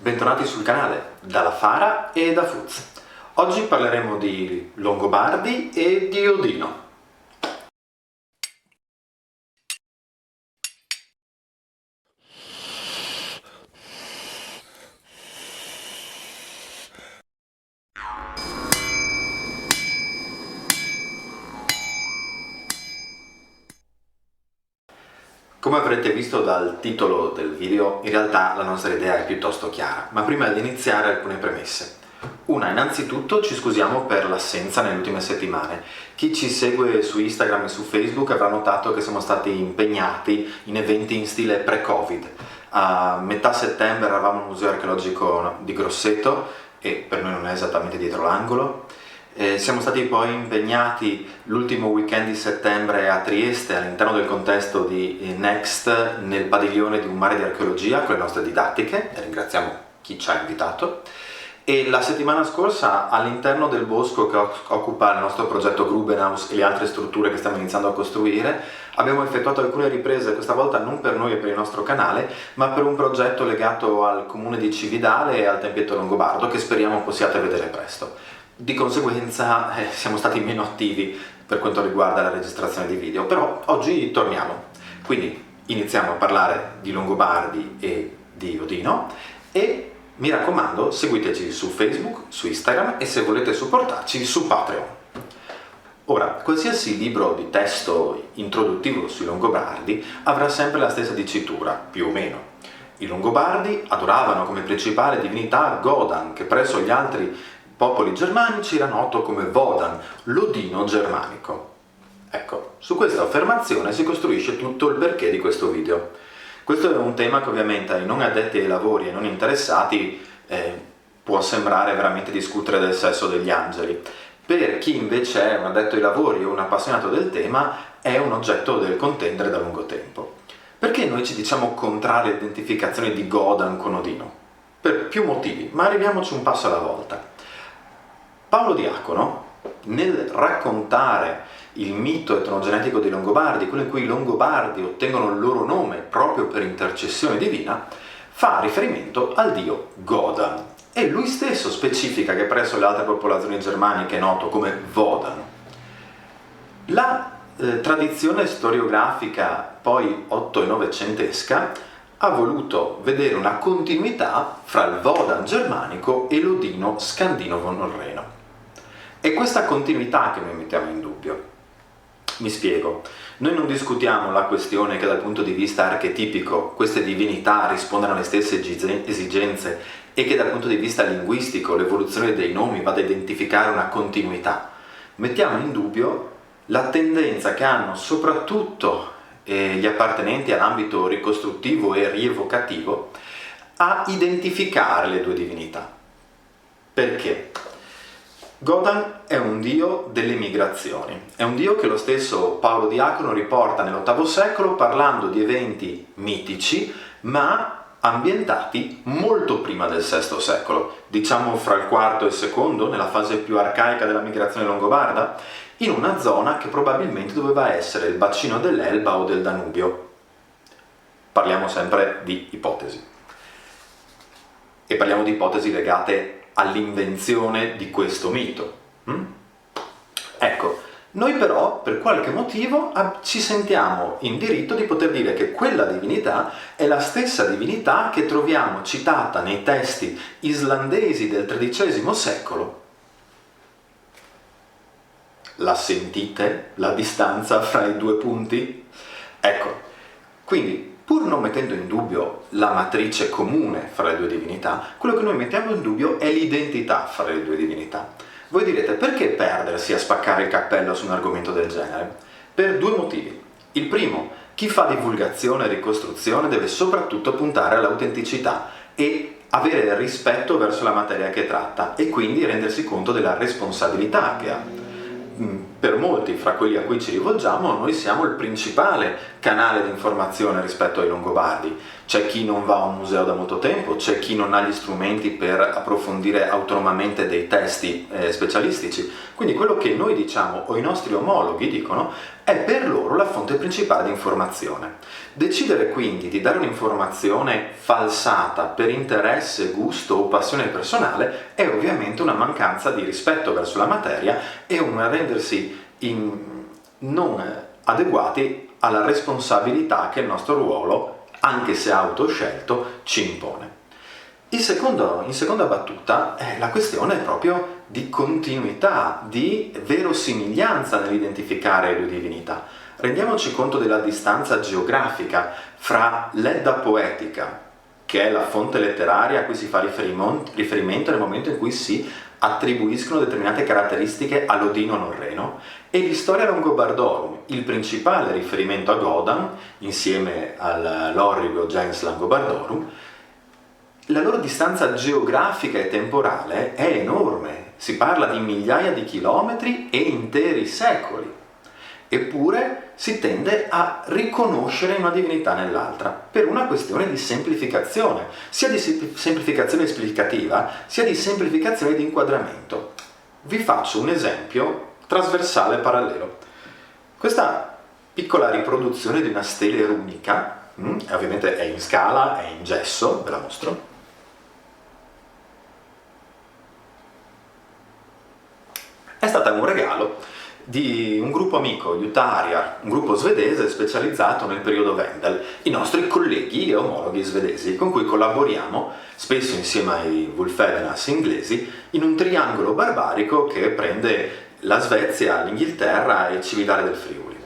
Bentornati sul canale, dalla Fara e da Fuz. Oggi parleremo di Longobardi e di Odino. Come avrete visto dal titolo del video, in realtà la nostra idea è piuttosto chiara, ma prima di iniziare alcune premesse. Una, innanzitutto ci scusiamo per l'assenza nelle ultime settimane. Chi ci segue su Instagram e su Facebook avrà notato che siamo stati impegnati in eventi in stile pre-Covid. A metà settembre eravamo al Museo Archeologico di Grosseto, e per noi non è esattamente dietro l'angolo. Siamo stati poi impegnati l'ultimo weekend di settembre a Trieste all'interno del contesto di Next nel padiglione di un mare di archeologia con le nostre didattiche, e ringraziamo chi ci ha invitato, e la settimana scorsa all'interno del bosco che occupa il nostro progetto Grubenhaus e le altre strutture che stiamo iniziando a costruire abbiamo effettuato alcune riprese, questa volta non per noi e per il nostro canale, ma per un progetto legato al comune di Cividale e al Tempietto Longobardo che speriamo possiate vedere presto. Di conseguenza siamo stati meno attivi per quanto riguarda la registrazione di video, però oggi torniamo. Quindi iniziamo a parlare di Longobardi e di Odino e mi raccomando seguiteci su Facebook, su Instagram e se volete supportarci su Patreon. Ora, qualsiasi libro di testo introduttivo sui Longobardi avrà sempre la stessa dicitura, più o meno. I Longobardi adoravano come principale divinità Godan, che presso gli altri popoli germanici era noto come Wodan, l'Odino germanico. Ecco, su questa affermazione si costruisce tutto il perché di questo video. Questo è un tema che ovviamente ai non addetti ai lavori e non interessati può sembrare veramente discutere del sesso degli angeli. Per chi invece è un addetto ai lavori o un appassionato del tema è un oggetto del contendere da lungo tempo. Perché noi ci diciamo contrari all'identificazione di Godan con Odino? Per più motivi, ma arriviamoci un passo alla volta. Paolo Diacono, nel raccontare il mito etnogenetico dei Longobardi, quello in cui i Longobardi ottengono il loro nome proprio per intercessione divina, fa riferimento al dio Godan e lui stesso specifica che presso le altre popolazioni germaniche è noto come Wodan. La tradizione storiografica poi otto- e novecentesca ha voluto vedere una continuità fra il Wodan germanico e l'Odino scandinovo-norreno. È questa continuità che noi mettiamo in dubbio. Mi spiego. Noi non discutiamo la questione che dal punto di vista archetipico queste divinità rispondano alle stesse esigenze e che dal punto di vista linguistico l'evoluzione dei nomi vada a identificare una continuità. Mettiamo in dubbio la tendenza che hanno soprattutto gli appartenenti all'ambito ricostruttivo e rievocativo a identificare le due divinità. Perché? Godan è un dio delle migrazioni, è un dio che lo stesso Paolo Diacono riporta nell'VIII secolo parlando di eventi mitici, ma ambientati molto prima del VI secolo, diciamo fra il IV e il II, nella fase più arcaica della migrazione longobarda, in una zona che probabilmente doveva essere il bacino dell'Elba o del Danubio. Parliamo sempre di ipotesi. E parliamo di ipotesi legate all'invenzione di questo mito. Ecco, noi però per qualche motivo ci sentiamo in diritto di poter dire che quella divinità è la stessa divinità che troviamo citata nei testi islandesi del XIII secolo. La sentite la distanza fra i due punti? Ecco, quindi pur non mettendo in dubbio la matrice comune fra le due divinità, quello che noi mettiamo in dubbio è l'identità fra le due divinità. Voi direte, perché perdersi a spaccare il cappello su un argomento del genere? Per due motivi. Il primo, chi fa divulgazione e ricostruzione deve soprattutto puntare all'autenticità e avere rispetto verso la materia che tratta e quindi rendersi conto della responsabilità che ha. per molti, fra quelli a cui ci rivolgiamo, noi siamo il principale canale di informazione rispetto ai Longobardi. C'è chi non va a un museo da molto tempo, c'è chi non ha gli strumenti per approfondire autonomamente dei testi specialistici. Quindi quello che noi diciamo o i nostri omologhi dicono è per loro la fonte principale di informazione. Decidere quindi di dare un'informazione falsata per interesse, gusto o passione personale è ovviamente una mancanza di rispetto verso la materia e un rendersi non adeguati alla responsabilità che il nostro ruolo, anche se autoscelto, ci impone. In seconda battuta, la questione è proprio di continuità, di verosimiglianza nell'identificare le due divinità. Rendiamoci conto della distanza geografica fra l'Edda poetica, che è la fonte letteraria a cui si fa riferimento nel momento in cui si attribuiscono determinate caratteristiche all'Odino norreno, e l'Historia Langobardorum, il principale riferimento a Godan, insieme all'Orrigo Gens Langobardorum. La loro distanza geografica e temporale è enorme, si parla di migliaia di chilometri e interi secoli. Eppure si tende a riconoscere una divinità nell'altra per una questione di semplificazione, sia di semplificazione esplicativa, sia di semplificazione di inquadramento. Vi faccio un esempio trasversale parallelo. Questa piccola riproduzione di una stele runica, ovviamente è in scala, è in gesso, ve la mostro. È stata un regalo di un gruppo amico, Jutariar, un gruppo svedese specializzato nel periodo Vendel, i nostri colleghi e omologhi svedesi, con cui collaboriamo, spesso insieme ai Wulfedenas inglesi, in un triangolo barbarico che prende la Svezia, l'Inghilterra e il Cividale del Friuli.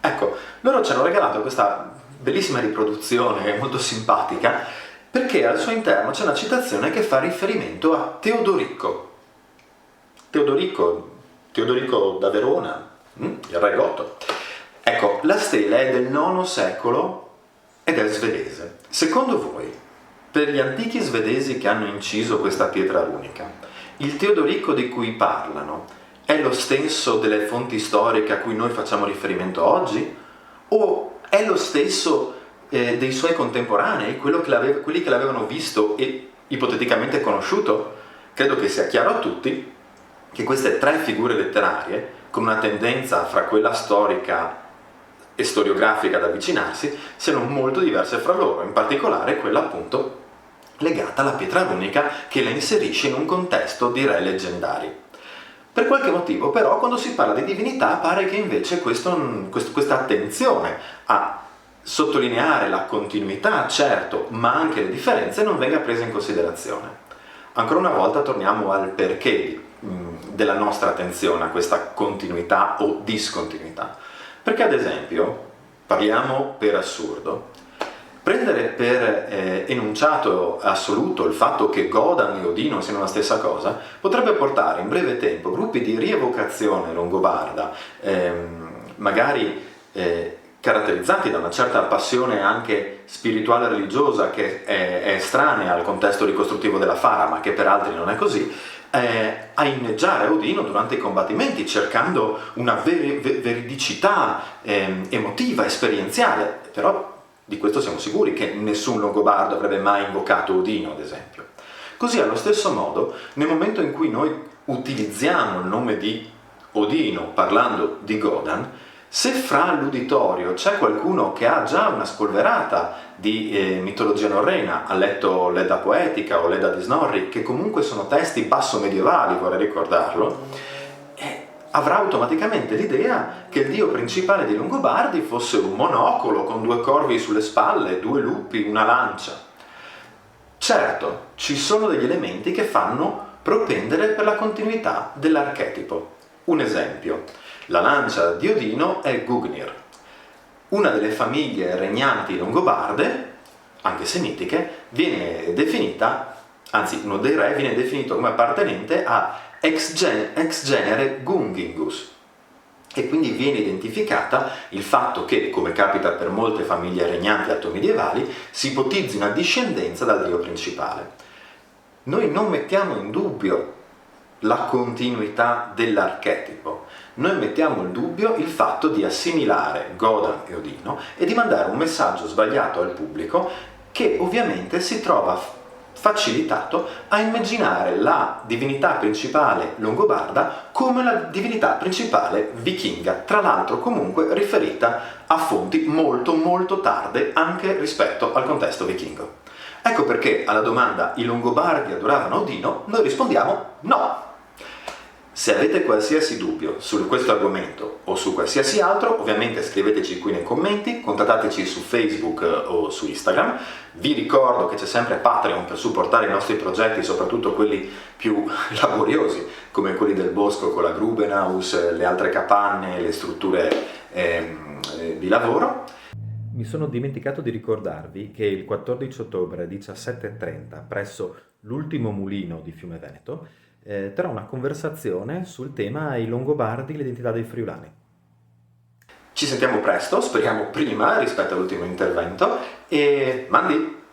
Ecco, loro ci hanno regalato questa bellissima riproduzione, molto simpatica, perché al suo interno c'è una citazione che fa riferimento a Teodorico. Teodorico da Verona, il re Goto. Ecco, la stela è del IX secolo ed è svedese. Secondo voi, per gli antichi svedesi che hanno inciso questa pietra runica, il Teodorico di cui parlano è lo stesso delle fonti storiche a cui noi facciamo riferimento oggi? O è lo stesso dei suoi contemporanei, quelli che l'avevano visto e ipoteticamente conosciuto? Credo che sia chiaro a tutti che queste tre figure letterarie, con una tendenza fra quella storica e storiografica ad avvicinarsi, siano molto diverse fra loro, in particolare quella appunto legata alla pietra runica che la inserisce in un contesto di re leggendari. Per qualche motivo però quando si parla di divinità pare che invece questa attenzione a sottolineare la continuità, certo, ma anche le differenze non venga presa in considerazione. Ancora una volta torniamo al perché della nostra attenzione a questa continuità o discontinuità. Perché ad esempio, parliamo per assurdo, prendere per enunciato assoluto il fatto che Godan e Odino siano la stessa cosa potrebbe portare in breve tempo gruppi di rievocazione longobarda, magari caratterizzati da una certa passione anche spirituale e religiosa che è estranea al contesto ricostruttivo della Fara, ma che per altri non è così, a inneggiare Odino durante i combattimenti, cercando una veridicità emotiva, esperienziale. Però di questo siamo sicuri che nessun longobardo avrebbe mai invocato Odino, ad esempio. Così, allo stesso modo, nel momento in cui noi utilizziamo il nome di Odino parlando di Godan, se fra l'uditorio c'è qualcuno che ha già una spolverata di mitologia norrena, ha letto l'Edda poetica o l'Edda di Snorri, che comunque sono testi basso medievali, vorrei ricordarlo, avrà automaticamente l'idea che il dio principale dei Longobardi fosse un monocolo con due corvi sulle spalle, due lupi, una lancia. Certo, ci sono degli elementi che fanno propendere per la continuità dell'archetipo. Un esempio: la lancia di Odino è Gugnir, una delle famiglie regnanti longobarde, anche semitiche, viene definita, anzi uno dei re viene definito come appartenente a ex genere Gungingus, e quindi viene identificata il fatto che, come capita per molte famiglie regnanti altomedievali, si ipotizzi una discendenza dal dio principale. Noi non mettiamo in dubbio la continuità dell'archetipo. Noi mettiamo in dubbio il fatto di assimilare Godan e Odino e di mandare un messaggio sbagliato al pubblico che ovviamente si trova facilitato a immaginare la divinità principale longobarda come la divinità principale vichinga, tra l'altro comunque riferita a fonti molto molto tarde anche rispetto al contesto vichingo. Ecco perché alla domanda i Longobardi adoravano Odino noi rispondiamo no. Se avete qualsiasi dubbio su questo argomento o su qualsiasi altro, ovviamente scriveteci qui nei commenti, contattateci su Facebook o su Instagram. Vi ricordo che c'è sempre Patreon per supportare i nostri progetti, soprattutto quelli più laboriosi, come quelli del bosco con la Grubenhaus, le altre capanne, le strutture di lavoro. Mi sono dimenticato di ricordarvi che il 14 ottobre alle 17:30 presso l'ultimo mulino di Fiume Veneto terrò una conversazione sul tema i Longobardi, l'identità dei friulani. Ci sentiamo presto, speriamo prima rispetto all'ultimo intervento, e mandi!